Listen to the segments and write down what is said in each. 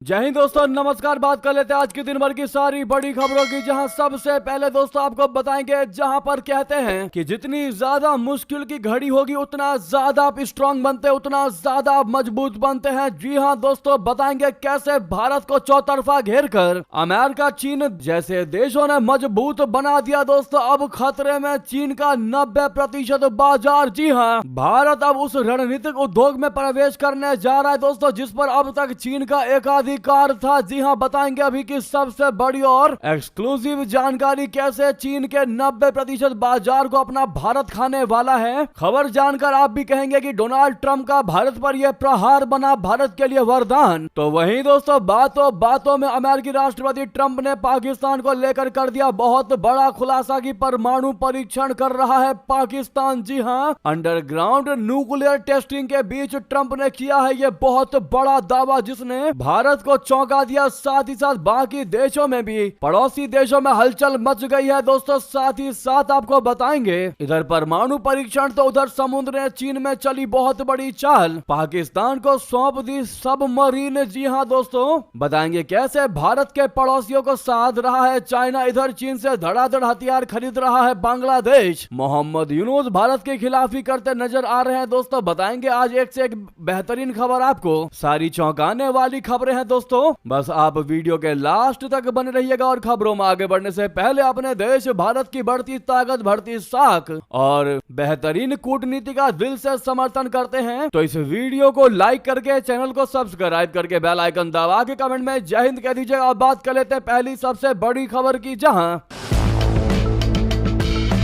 जय हिंद दोस्तों, नमस्कार। बात कर लेते हैं आज के दिन भर की सारी बड़ी खबरों की, जहां सबसे पहले दोस्तों आपको बताएंगे, जहां पर कहते हैं कि जितनी ज्यादा मुश्किल की घड़ी होगी उतना ज्यादा आप स्ट्रांग बनते हैं, उतना ज्यादा आप मजबूत बनते हैं। जी हां दोस्तों, बताएंगे कैसे भारत को चौतरफा घेर कर अमेरिका, चीन जैसे देशों ने मजबूत बना दिया। दोस्तों अब खतरे में चीन का 90% बाजार। जी हाँ, भारत अब उस रणनीतिक उद्योग में प्रवेश करने जा रहा है दोस्तों, जिस पर अब तक चीन का एकाधिकार था। जी हां, बताएंगे अभी की सबसे बड़ी और एक्सक्लूसिव जानकारी, कैसे चीन के 90% बाजार को अपना भारत खाने वाला है। खबर जानकर आप भी कहेंगे कि डोनाल्ड ट्रंप का भारत पर यह प्रहार बना भारत के लिए वरदान। तो वहीं दोस्तों बातों बातों में अमेरिकी राष्ट्रपति ट्रंप ने पाकिस्तान को लेकर कर दिया बहुत बड़ा खुलासा कि परमाणु परीक्षण कर रहा है पाकिस्तान। जी हां, अंडरग्राउंड न्यूक्लियर टेस्टिंग के बीच ट्रंप ने किया है यह बहुत बड़ा दावा, जिसने भारत को चौंका दिया। साथ ही साथ बाकी देशों में भी, पड़ोसी देशों में हलचल मच गई है दोस्तों। साथ ही साथ आपको बताएंगे, इधर परमाणु परीक्षण तो उधर समुद्र ने चीन में चली बहुत बड़ी चाल, पाकिस्तान को सौंप दी सबमरीन। जी हां दोस्तों, बताएंगे कैसे भारत के पड़ोसियों को साध रहा है चाइना, इधर चीन से धड़ाधड़ हथियार खरीद रहा है बांग्लादेश। मोहम्मद यूनुस भारत की खिलाफी करते नजर आ रहे हैं दोस्तों। बताएंगे आज एक से एक बेहतरीन खबर आपको, सारी चौंकाने वाली खबरें हैं दोस्तों। बस आप वीडियो के लास्ट तक बने रहिएगा। और खबरों में आगे बढ़ने से पहले अपने देश भारत की बढ़ती ताकत, बढ़ती साख और बेहतरीन कूटनीति का दिल से समर्थन करते हैं तो इस वीडियो को लाइक करके, चैनल को सब्सक्राइब करके, बेल आइकन दबा के कमेंट में जय हिंद कह दीजिएगा। अब बात कर लेते हैं पहली सबसे बड़ी खबर की, जहां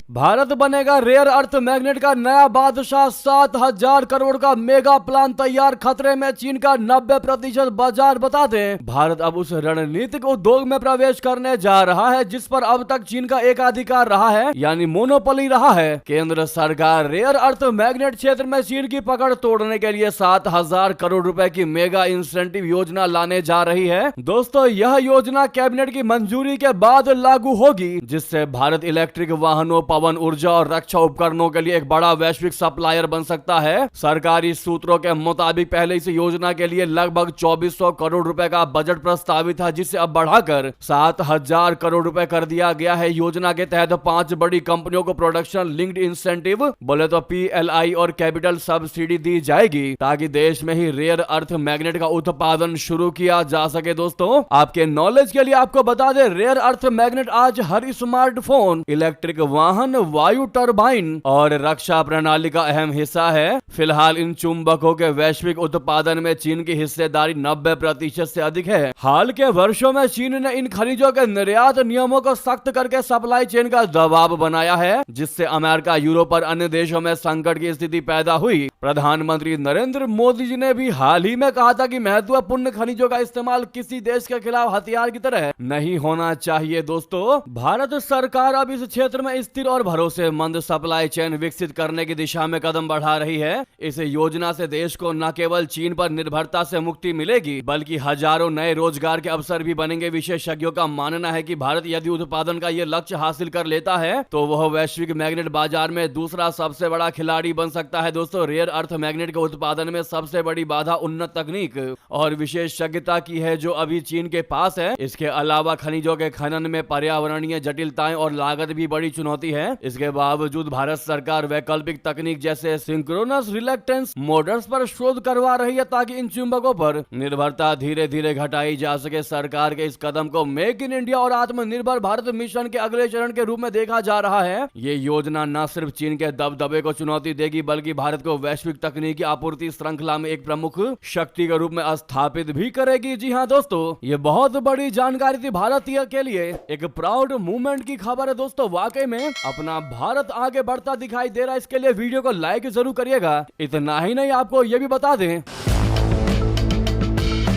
भारत बनेगा रेयर अर्थ मैग्नेट का नया बादशाह, 7,000 करोड़ का मेगा प्लान तैयार, खतरे में चीन का 90% बाजार। बताते हैं भारत अब उस रणनीतिक उद्योग में प्रवेश करने जा रहा है जिस पर अब तक चीन का एकाधिकार रहा है, यानी मोनोपोली रहा है। केंद्र सरकार रेयर अर्थ मैग्नेट क्षेत्र में चीन की पकड़ तोड़ने के लिए 7,000 करोड़ रुपए की मेगा इंसेंटिव योजना लाने जा रही है। दोस्तों यह योजना कैबिनेट की मंजूरी के बाद लागू होगी, जिससे भारत इलेक्ट्रिक वाहनों, पवन ऊर्जा और रक्षा उपकरणों के लिए एक बड़ा वैश्विक सप्लायर बन सकता है। सरकारी सूत्रों के मुताबिक पहले इस योजना के लिए लगभग 2400 करोड़ रुपए का बजट प्रस्तावित था, जिसे अब बढ़ाकर 7,000 करोड़ रुपए कर दिया गया है। योजना के तहत 5 बड़ी कंपनियों को प्रोडक्शन लिंक्ड इंसेंटिव, बोले तो PLI और कैपिटल सब्सिडी दी जाएगी, ताकि देश में ही रेयर अर्थ मैग्नेट का उत्पादन शुरू किया जा सके। दोस्तों आपके नॉलेज के लिए आपको बता दें, रेयर अर्थ मैग्नेट आज हर स्मार्टफोन, इलेक्ट्रिक वाहन, वायु टरबाइन और रक्षा प्रणाली का अहम हिस्सा है। फिलहाल इन चुंबकों के वैश्विक उत्पादन में चीन की हिस्सेदारी 90% से अधिक है। हाल के वर्षों में चीन ने इन खनिजों के निर्यात नियमों को सख्त करके सप्लाई चेन का दबाव बनाया है, जिससे अमेरिका, यूरोप और अन्य देशों में संकट की स्थिति पैदा हुई। प्रधानमंत्री नरेंद्र मोदी जी ने भी हाल ही में कहा था कि महत्वपूर्ण खनिजों का इस्तेमाल किसी देश के खिलाफ हथियार की तरह नहीं होना चाहिए। दोस्तों भारत सरकार अब इस क्षेत्र में स्थिर और भरोसेमंद सप्लाई चेन विकसित करने की दिशा में कदम बढ़ा रही है। इस योजना से देश को न केवल चीन पर निर्भरता से मुक्ति मिलेगी, बल्कि हजारों नए रोजगार के अवसर भी बनेंगे। विशेषज्ञों का मानना है कि भारत यदि उत्पादन का यह लक्ष्य हासिल कर लेता है तो वह वैश्विक मैग्नेट बाजार में दूसरा सबसे बड़ा खिलाड़ी बन सकता है। दोस्तों रेयर अर्थ मैग्नेट के उत्पादन में सबसे बड़ी बाधा उन्नत तकनीक और विशेषज्ञता की है, जो अभी चीन के पास है। इसके अलावा खनिजों के खनन में पर्यावरणीय जटिलताएं और लागत भी बड़ी चुनौती है। इसके बावजूद भारत सरकार वैकल्पिक तकनीक जैसे सिंक्रोनस रिलक्टेंस मोटर्स पर शोध करवा रही है, ताकि इन चुंबकों पर निर्भरता धीरे धीरे घटाई जा सके। सरकार के इस कदम को मेक इन इंडिया और आत्मनिर्भर भारत मिशन के अगले चरण के रूप में देखा जा रहा है। ये योजना न सिर्फ चीन के दबदबे को चुनौती देगी, बल्कि भारत को वैश्विक तकनीकी आपूर्ति श्रृंखला में एक प्रमुख शक्ति के रूप में स्थापित भी करेगी। जी हाँ दोस्तों, ये बहुत बड़ी जानकारी थी भारतीय के लिए, एक प्राउड मूवमेंट की खबर है दोस्तों। वाकई में अपना भारत आगे बढ़ता दिखाई दे रहा है। इसके लिए वीडियो को लाइक जरूर करिएगा। इतना ही नहीं, आपको यह भी बता दें,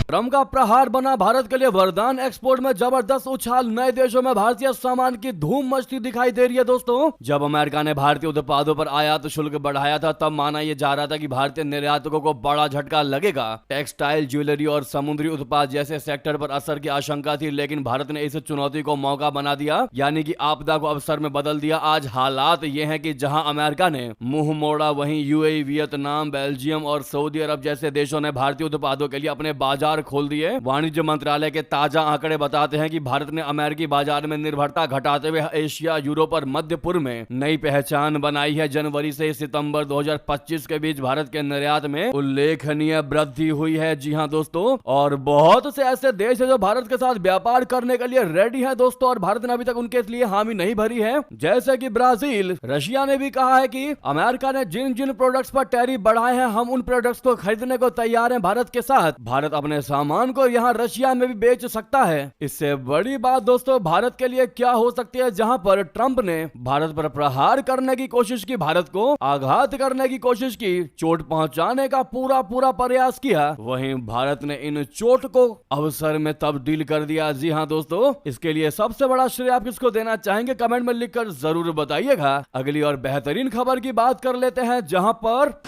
ट्रंप का प्रहार बना भारत के लिए वरदान। एक्सपोर्ट में जबरदस्त उछाल, नए देशों में भारतीय सामान की धूम मचती दिखाई दे रही है। दोस्तों जब अमेरिका ने भारतीय उत्पादों पर आयात शुल्क बढ़ाया था, तब माना यह जा रहा था कि भारतीय निर्यातकों को बड़ा झटका लगेगा। टेक्सटाइल, ज्वेलरी और समुद्री उत्पाद जैसे सेक्टर पर असर की आशंका थी, लेकिन भारत ने इस चुनौती को मौका बना दिया, यानी कि आपदा को अवसर में बदल दिया। आज हालात ये हैं कि जहां अमेरिका ने मुंह मोड़ा, वहीं यूएई, वियतनाम, बेल्जियम और सऊदी अरब जैसे देशों ने भारतीय उत्पादों के लिए अपने बाजार द्वार खोल दिए। वाणिज्य मंत्रालय के ताजा आंकड़े बताते हैं कि भारत ने अमेरिकी बाजार में निर्भरता घटाते हुए एशिया, यूरोप और मध्य पूर्व में नई पहचान बनाई है। जनवरी से सितंबर 2025 के बीच भारत के निर्यात में उल्लेखनीय वृद्धि हुई है। जी हां दोस्तों, और बहुत से ऐसे देश है जो भारत के साथ व्यापार करने के लिए रेडी है दोस्तों, और भारत ने अभी तक उनके लिए हामी नहीं भरी है। जैसे कि ब्राजील, रशिया ने भी कहा है कि अमेरिका ने जिन जिन प्रोडक्ट्स पर टैरिफ बढ़ाए हैं, हम उन प्रोडक्ट्स को खरीदने को तैयार हैं भारत के साथ। भारत अपने सामान को यहां रशिया में भी बेच सकता है। इससे बड़ी बात दोस्तों भारत के लिए क्या हो सकती है, जहां पर ट्रंप ने भारत पर प्रहार करने की कोशिश की, भारत को आघात करने की कोशिश की, चोट पहुंचाने का पूरा प्रयास किया, वहीं भारत ने इन चोट को अवसर में तब्दील कर दिया। जी हां दोस्तों, इसके लिए सबसे बड़ा श्रेय आप किसको देना चाहेंगे, कमेंट में लिखकर जरूर बताइएगा। अगली और बेहतरीन खबर की बात कर लेते हैं, जहां पर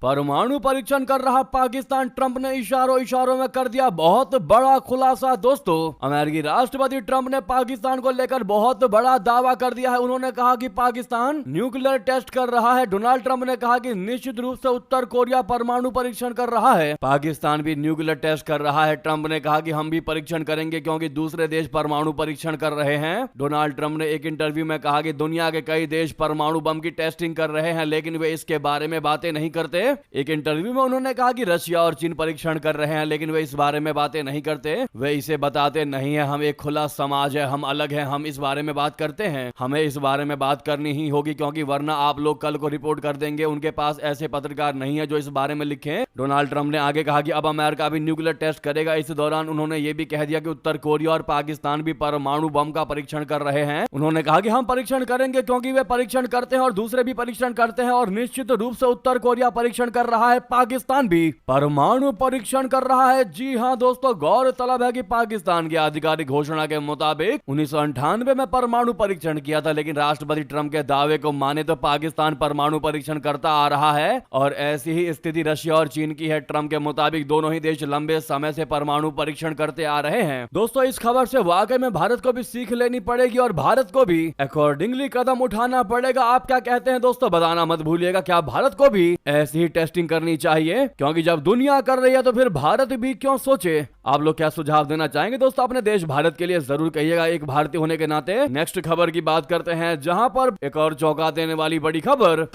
परमाणु परीक्षण कर रहा पाकिस्तान, ट्रंप ने इशारों में कर दिया बहुत बड़ा खुलासा। दोस्तों, अमेरिकी राष्ट्रपति ट्रंप ने पाकिस्तान को लेकर बहुत बड़ा दावा कर दिया है। उन्होंने कहा कि पाकिस्तान न्यूक्लियर टेस्ट कर रहा है। डोनाल्ड ट्रंप ने कहा कि निश्चित रूप से उत्तर कोरिया परमाणु परीक्षण कर रहा है, पाकिस्तान भी न्यूक्लियर टेस्ट कर रहा है। ट्रंप ने कहा कि हम भी परीक्षण करेंगे क्योंकि दूसरे देश परमाणु परीक्षण कर रहे हैं। डोनाल्ड ट्रंप ने एक इंटरव्यू में कहा कि दुनिया के कई देश परमाणु बम की टेस्टिंग कर रहे हैं, लेकिन वे इसके बारे में बातें नहीं करते। एक इंटरव्यू में उन्होंने कहा कि रशिया और चीन परीक्षण कर रहे हैं, लेकिन वे इस बारे में बातें नहीं करते, वे इसे बताते नहीं है। हम एक खुला समाज है, हम अलग हैं, हम इस बारे में बात करते हैं, हमें इस बारे में बात करनी ही होगी क्योंकि वरना आप लोग कल को रिपोर्ट कर देंगे। उनके पास ऐसे पत्रकार नहीं है जो इस बारे में लिखें। डोनाल्ड ट्रंप ने आगे कहा कि अब अमेरिका भी न्यूक्लियर टेस्ट करेगा। इस दौरान उन्होंने ये भी कह दिया कि उत्तर कोरिया और पाकिस्तान भी परमाणु बम का परीक्षण कर रहे हैं। उन्होंने कहा कि हम परीक्षण करेंगे क्योंकि वे परीक्षण करते हैं और दूसरे भी परीक्षण करते हैं, और निश्चित रूप से उत्तर कोरिया परीक्षण कर रहा है, पाकिस्तान भी परमाणु परीक्षण कर रहा है। जी हां दोस्तों, गौरतलब है कि पाकिस्तान की आधिकारिक घोषणा के मुताबिक 1998 में परमाणु परीक्षण किया था, लेकिन राष्ट्रपति ट्रंप के दावे को माने तो पाकिस्तान परमाणु परीक्षण करता आ रहा है, और ऐसी ही स्थिति रशिया और चीन की है। ट्रंप के मुताबिक दोनों ही देश लंबे समय से परमाणु परीक्षण करते आ रहे हैं। दोस्तों, इस खबर से वाकई में भारत को भी सीख लेनी पड़ेगी और भारत को भी अकॉर्डिंगली कदम उठाना पड़ेगा। आप क्या कहते हैं दोस्तों, बताना मत भूलिएगा। क्या भारत को भी ऐसी ही टेस्टिंग करनी चाहिए, क्योंकि जब दुनिया कर रही है तो फिर भारत भी क्यों सोचे। आप लोग क्या सुझाव देना चाहेंगे दोस्तों अपने देश भारत के लिए, जरूर कहिएगा एक भारतीय होने के नाते। नेक्स्ट खबर की बात करते हैं, जहां पर एक और चौंका देने वाली बड़ी खबर।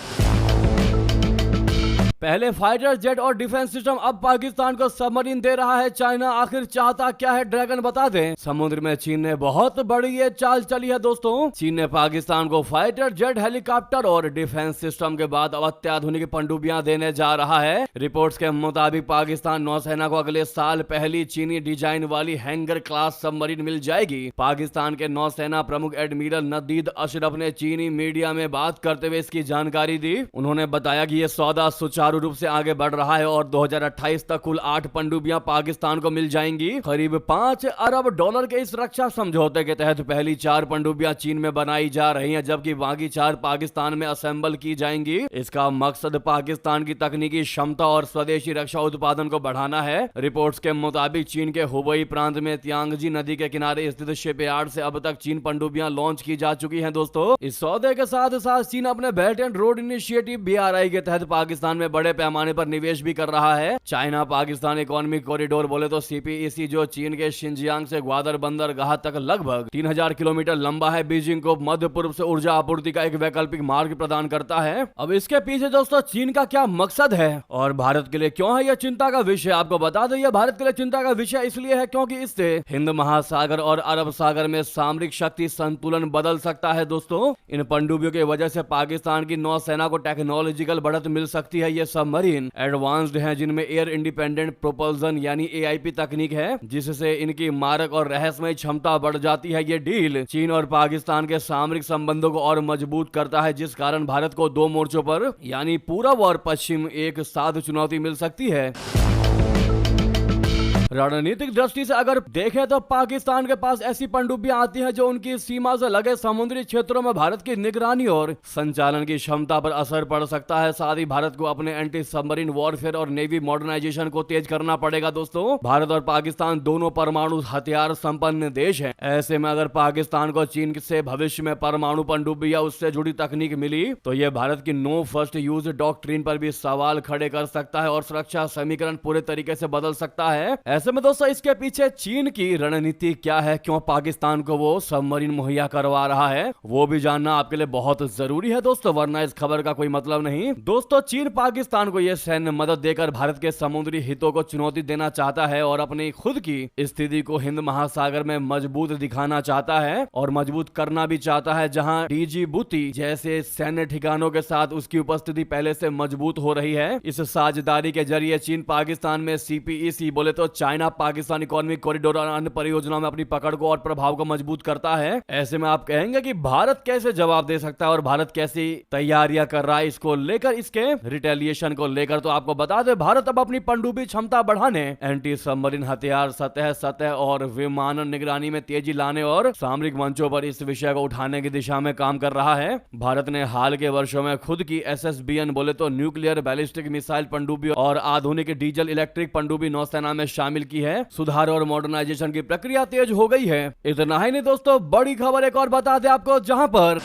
पहले फाइटर जेट और डिफेंस सिस्टम, अब पाकिस्तान को सबमरीन दे रहा है चाइना। आखिर चाहता क्या है ड्रैगन, बता दें। समुद्र में चीन ने बहुत बड़ी ये चाल चली है दोस्तों। चीन ने पाकिस्तान को फाइटर जेट, हेलीकॉप्टर और डिफेंस सिस्टम के बाद अब अत्याधुनिक पनडुब्बियां देने जा रहा है। रिपोर्ट्स के मुताबिक पाकिस्तान नौसेना को अगले साल पहली चीनी डिजाइन वाली हैंगर क्लास सबमरीन मिल जाएगी। पाकिस्तान के नौसेना प्रमुख एडमिरल नदीद अशरफ ने चीनी मीडिया में बात करते हुए इसकी जानकारी दी। उन्होंने बताया कि यह सौदा सुचारू रूप से आगे बढ़ रहा है और 2028 तक कुल 8 पनडुब्बियां पाकिस्तान को मिल जाएंगी। करीब $5 अरब के इस रक्षा समझौते के तहत पहली 4 पनडुब्बियां चीन में बनाई जा रही हैं, जबकि बाकी 4 पाकिस्तान में असेंबल की जाएंगी। इसका मकसद पाकिस्तान की तकनीकी क्षमता और स्वदेशी रक्षा उत्पादन को बढ़ाना है। रिपोर्ट्स के मुताबिक चीन के हुबई प्रांत में त्यांगजी नदी के किनारे स्थित शिपयार्ड से अब तक चीन पनडुब्बियां लॉन्च की जा चुकी हैं। दोस्तों, इस सौदे के साथ साथ चीन अपने belt and road initiative BRI के तहत पाकिस्तान में बड़े पैमाने पर निवेश भी कर रहा है। चाइना पाकिस्तान इकोनॉमिक कॉरिडोर बोले तो CPEC, जो चीन के शिनजियांग से ग्वादर बंदरगाह तक लगभग 3000 किलोमीटर लंबा है, बीजिंग को मध्य पूर्व से ऊर्जा आपूर्ति का एक वैकल्पिक मार्ग प्रदान करता है। अब इसके पीछे दोस्तों चीन का क्या मकसद है और भारत के लिए क्यों है यह चिंता का विषय, आपको बता दें। यह भारत के लिए चिंता का विषय इसलिए है क्योंकि इससे हिंद महासागर और अरब सागर में सामरिक शक्ति संतुलन बदल सकता है। दोस्तों, इन पनडुब्बियों की वजह से पाकिस्तान की नौसेना को टेक्नोलॉजिकल बढ़त मिल सकती है। ये सबमरीन एडवांस्ड हैं, जिनमें एयर इंडिपेंडेंट प्रोपल्सन यानी AIP तकनीक है, जिससे इनकी मारक और रहस्यमय क्षमता बढ़ जाती है। ये डील चीन और पाकिस्तान के सामरिक संबंधों को और मजबूत करता है, जिस कारण भारत को 2 मोर्चों पर यानी पूरब और पश्चिम एक साथ चुनौती मिल सकती है। रणनीतिक दृष्टि से अगर देखें तो पाकिस्तान के पास ऐसी पनडुब्बियां आती हैं जो उनकी सीमा से लगे समुद्री क्षेत्रों में भारत की निगरानी और संचालन की क्षमता पर असर पड़ सकता है। साथ ही भारत को अपने एंटी सबमरीन वॉरफेयर और नेवी मॉडर्नाइजेशन को तेज करना पड़ेगा। दोस्तों, भारत और पाकिस्तान दोनों परमाणु हथियार संपन्न देश हैं। ऐसे में अगर पाकिस्तान को चीन से भविष्य में परमाणु पनडुब्बी या उससे जुड़ी तकनीक मिली तो यह भारत की नो फर्स्ट यूज डॉक्ट्रिन पर भी सवाल खड़े कर सकता है और सुरक्षा समीकरण पूरे तरीके से बदल सकता है। ऐसे में दोस्तों, इसके पीछे चीन की रणनीति क्या है, क्यों पाकिस्तान को वो सबमरीन मुहैया करवा रहा है, वो भी जानना आपके लिए बहुत जरूरी है दोस्तों, वरना इस खबर का कोई मतलब नहीं। दोस्तों, चीन पाकिस्तान को यह सैन्य मदद देकर भारत के समुद्री हितों को चुनौती देना चाहता है और अपनी खुद की स्थिति को हिंद महासागर में मजबूत दिखाना चाहता है और मजबूत करना भी चाहता है, जहां डिजिबूती जैसे सैन्य ठिकानों के साथ उसकी उपस्थिति पहले से मजबूत हो रही है। इस साझेदारी के जरिए चीन पाकिस्तान में सीपीईसी बोले तो चाइना पाकिस्तान इकोनॉमिक कॉरिडोर और अन्य परियोजनाओं में अपनी पकड़ को और प्रभाव को मजबूत करता है। ऐसे में आप कहेंगे कि भारत कैसे जवाब दे सकता है और भारत कैसी तैयारियां कर रहा है इसको लेकर, इसके रिटेलिएशन को लेकर। तो आपको बता दें, भारत अब अपनी पनडुब्बी क्षमता बढ़ाने, एंटी सबमरीन हथियार, सतह और विमानन निगरानी में तेजी लाने और सामरिक मंचों पर इस विषय को उठाने की दिशा में काम कर रहा है। भारत ने हाल के वर्षों में खुद की SSBN बोले तो न्यूक्लियर बैलिस्टिक मिसाइल पनडुब्बी और आधुनिक डीजल इलेक्ट्रिक पनडुब्बी नौसेना में शामिल की है। सुधार और मॉडर्नाइजेशन की प्रक्रिया तेज हो गई है। इतना ही नहीं दोस्तों, बड़ी खबर एक और बता दें आपको, जहां पर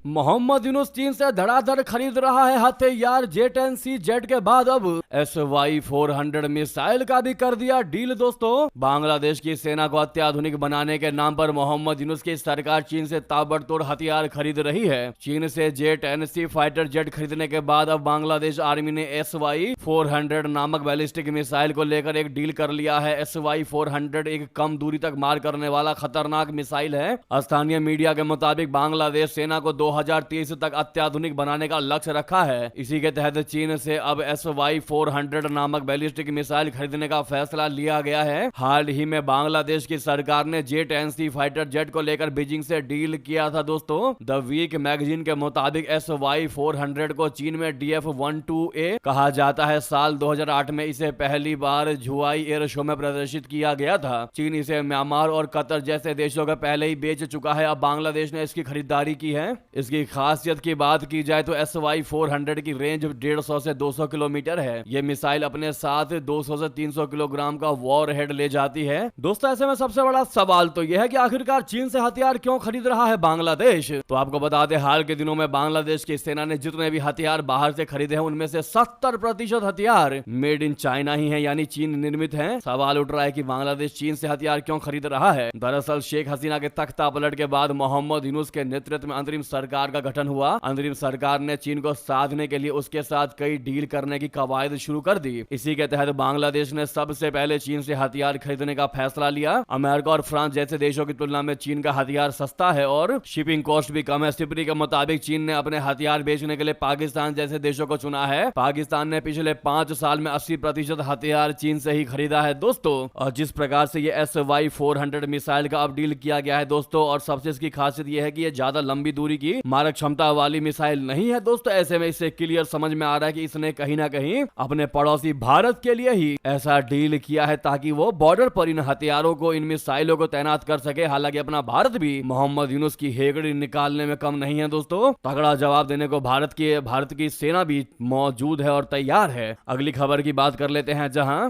मोहम्मद यूनुस चीन से धड़ाधड़ खरीद रहा है हथियार। J-10C जेट के बाद अब SY-400 मिसाइल का भी कर दिया डील। दोस्तों, बांग्लादेश की सेना को अत्याधुनिक बनाने के नाम पर मोहम्मद यूनुस की सरकार चीन से ताबड़तोड़ हथियार खरीद रही है। चीन से J-10C फाइटर जेट खरीदने के बाद अब बांग्लादेश आर्मी ने SY-400 नामक बैलिस्टिक मिसाइल को लेकर एक डील कर लिया है। SY-400 एक कम दूरी तक मार करने वाला खतरनाक मिसाइल है। स्थानीय मीडिया के मुताबिक बांग्लादेश सेना को 2030 तक अत्याधुनिक बनाने का लक्ष्य रखा है। इसी के तहत चीन से अब SY-400 नामक बैलिस्टिक मिसाइल खरीदने का फैसला लिया गया है। हाल ही में बांग्लादेश की सरकार ने J-10C फाइटर जेट को लेकर बीजिंग से डील किया था। दोस्तों, द वीक मैगजीन के मुताबिक SY-400 को चीन में DF-12A कहा जाता है। साल 2008 में इसे पहली बार झुआई एयर शो में प्रदर्शित किया गया था। चीन इसे म्यांमार और कतर जैसे देशों को पहले ही बेच चुका है। अब बांग्लादेश ने इसकी खरीदारी की है। इसकी खासियत की बात की जाए तो SY-400 की रेंज 150 से 200 किलोमीटर है। ये मिसाइल अपने साथ 200 से 300 किलोग्राम का वॉर हेड ले जाती है। दोस्तों, ऐसे में सबसे बड़ा सवाल तो यह है कि आखिरकार चीन से हथियार क्यों खरीद रहा है बांग्लादेश। तो आपको बता दें, हाल के दिनों में बांग्लादेश की सेना ने जितने भी हथियार बाहर से खरीदे हैं उनमें से 70% हथियार मेड इन चाइना ही है, यानी चीन निर्मित है। सवाल उठ रहा है कि बांग्लादेश चीन से हथियार क्यों खरीद रहा है। दरअसल शेख हसीना के तख्ता पलट के बाद मोहम्मद यूनुस के नेतृत्व में अंतरिम सरकार का गठन हुआ। अंतरिम सरकार ने चीन को साधने के लिए उसके साथ कई डील करने की कवायद शुरू कर दी। इसी के तहत बांग्लादेश ने सबसे पहले चीन से हथियार खरीदने का फैसला लिया। अमेरिका और फ्रांस जैसे देशों की तुलना में चीन का हथियार सस्ता है और शिपिंग कॉस्ट भी कम है। सिपरी के मुताबिक चीन ने अपने हथियार बेचने के लिए पाकिस्तान जैसे देशों को चुना है। पाकिस्तान ने पिछले 5 साल में 80% हथियार चीन से ही खरीदा है। दोस्तों, और जिस प्रकार से ये SY-400 मिसाइल का अब डील किया गया है दोस्तों, और सबसे इसकी खासियत यह है कि ये ज्यादा लंबी दूरी की मारक क्षमता वाली मिसाइल नहीं है। दोस्तों, ऐसे में इससे क्लियर समझ में आ रहा है कि इसने कहीं ना कहीं अपने पड़ोसी भारत के लिए ही ऐसा डील किया है ताकि वो बॉर्डर पर इन हथियारों को, इन मिसाइलों को तैनात कर सके। हालांकि अपना भारत भी मोहम्मद यूनुस की हेगड़ी निकालने में कम नहीं है। दोस्तों, तगड़ा जवाब देने को भारत की सेना भी मौजूद है और तैयार है। अगली खबर की बात कर लेते हैं, जहां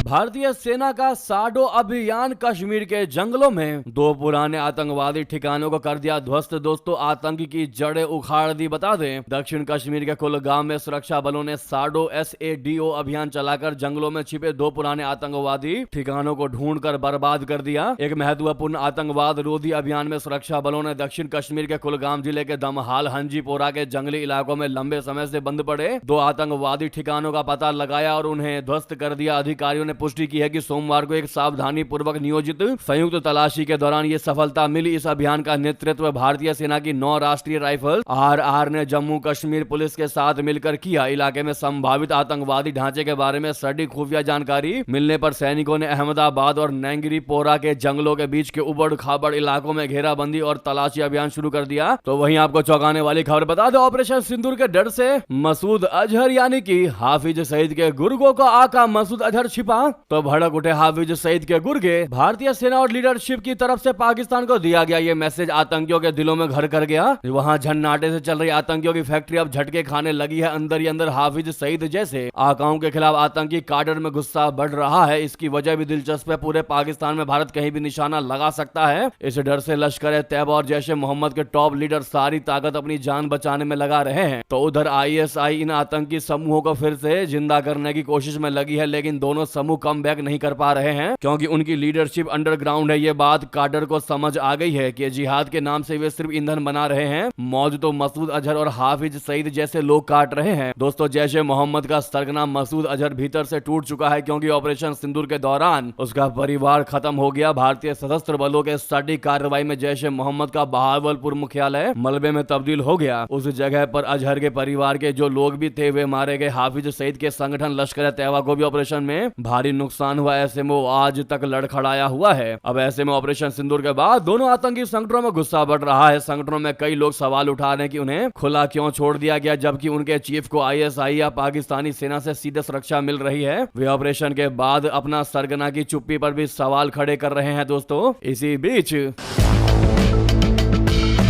भारतीय सेना का साडो अभियान कश्मीर के जंगलों में 2 पुराने आतंकवादी ठिकानों को कर दिया ध्वस्त। दोस्तों, आतंक की जड़ें उखाड़ दी। बता दें, दक्षिण कश्मीर के कुलगाम में सुरक्षा बलों ने साडो SADO अभियान चलाकर जंगलों में छिपे 2 पुराने आतंकवादी ठिकानों को ढूंढकर बर्बाद कर दिया। एक महत्वपूर्ण आतंकवाद रोधी अभियान में सुरक्षा बलों ने दक्षिण कश्मीर के कुलगाम जिले के दमहाल हंजीपोरा के जंगली इलाकों में लंबे समय से बंद पड़े 2 आतंकवादी ठिकानों का पता लगाया और उन्हें ध्वस्त कर दिया। अधिकारियों ने पुष्टि की है कि सोमवार को एक सावधानी पूर्वक नियोजित संयुक्त तलाशी के दौरान ये सफलता मिली। इस अभियान का नेतृत्व भारतीय सेना की 9 राष्ट्रीय राइफल RR ने जम्मू कश्मीर पुलिस के साथ मिलकर किया। इलाके में संभावित आतंकवादी ढांचे के बारे में सटीक खुफिया जानकारी मिलने पर सैनिकों ने अहमदाबाद और नैंगरी पोरा के जंगलों के बीच के उबड़ खाबड़ इलाकों में घेराबंदी और तलाशी अभियान शुरू कर दिया। तो वहीं आपको चौंकाने वाली खबर बता दो, ऑपरेशन सिंदूर के डर से मसूद अजहर यानी कि हाफिज सईद के गुर्गों का आका मसूद अजहर छिपा। तो भड़क उठे हाफिज सईद के गुर्गे। भारतीय सेना और लीडरशिप की तरफ से पाकिस्तान को दिया गया ये मैसेज आतंकियों के दिलों में घर कर गया। वहां झन्नाटे से चल रही आतंकियों की फैक्ट्री अब झटके खाने लगी है। अंदर ही अंदर हाफिज सईद जैसे आकाओं के खिलाफ आतंकी काडर में गुस्सा बढ़ रहा है। इसकी वजह भी दिलचस्प है। पूरे पाकिस्तान में भारत कहीं भी निशाना लगा सकता है। इस डर से लश्कर तैयबा और जैश ए मोहम्मद के टॉप लीडर सारी ताकत अपनी जान बचाने में लगा रहे हैं। तो उधर ISI इन आतंकी समूहों को फिर से जिंदा करने की कोशिश में लगी है, लेकिन दोनों समूह कम बैक नहीं कर पा रहे हैं क्योंकि उनकी लीडरशिप अंडरग्राउंड है। ये बात काडर को समझ आ गई है कि जिहाद के नाम से वे सिर्फ ईंधन बना रहे हैं। मौज तो मसूद अजहर और हाफिज सईद जैसे लोग काट रहे हैं। दोस्तों, जैश ए मोहम्मद का सरगना मसूद अजहर भीतर से टूट चुका है क्योंकि ऑपरेशन सिंदूर के दौरान उसका परिवार खत्म हो गया। भारतीय सशस्त्र बलों के सटीक कार्रवाई में जैश ए मोहम्मद का बहावलपुर मुख्यालय मलबे में तब्दील हो गया। उस जगह पर अजहर के परिवार के जो लोग भी थे वे मारे गए। हाफिज सईद के संगठन लश्कर तैयबा को भी ऑपरेशन में भारी नुकसान हुआ। ऐसे में वो आज तक लड़खड़ाया हुआ है। अब ऐसे में ऑपरेशन सिंदूर के बाद दोनों आतंकी संगठनों में गुस्सा बढ़ रहा है। संगठनों में कई लोग सवाल उठा रहे हैं कि उन्हें खुला क्यों छोड़ दिया गया, जबकि उनके चीफ को ISI या पाकिस्तानी सेना से सीधे सुरक्षा मिल रही है। वे ऑपरेशन के बाद अपना सरगना की चुप्पी पर भी सवाल खड़े कर रहे हैं। दोस्तों, इसी बीच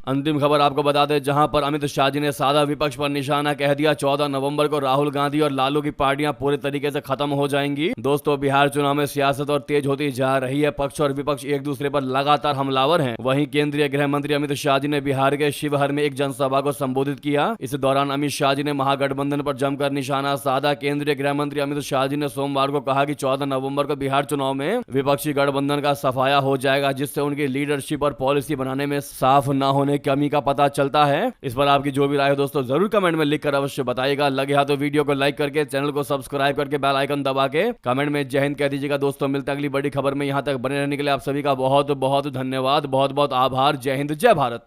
अंतिम खबर आपको बता दें, जहां पर अमित शाह जी ने साधा विपक्ष पर निशाना कह दिया। 14 नवंबर को राहुल गांधी और लालू की पार्टियां पूरे तरीके से खत्म हो जाएंगी। दोस्तों, बिहार चुनाव में सियासत और तेज होती जा रही है। पक्ष और विपक्ष एक दूसरे पर लगातार हमलावर हैं। वहीं केंद्रीय गृह मंत्री अमित शाह जी ने बिहार के शिवहर में एक जनसभा को संबोधित किया। इस दौरान अमित शाह जी ने महागठबंधन पर जमकर निशाना साधा। केंद्रीय गृह मंत्री अमित शाह जी ने सोमवार को कहा कि 14 नवंबर को बिहार चुनाव में विपक्षी गठबंधन का सफाया हो जाएगा, जिससे उनकी लीडरशिप और पॉलिसी बनाने में साफ न होने कमी का पता चलता है। इस पर आपकी जो भी राय हो दोस्तों जरूर कमेंट में लिखकर अवश्य बताइएगा। लगे हाथ तो वीडियो को लाइक करके, चैनल को सब्सक्राइब करके, बेल आइकन दबा के कमेंट में जय हिंद कह दीजिएगा। दोस्तों, मिलते हैं अगली बड़ी खबर में। यहां तक बने रहने के लिए आप सभी का बहुत बहुत धन्यवाद, बहुत बहुत आभार। जय हिंद, जय भारत।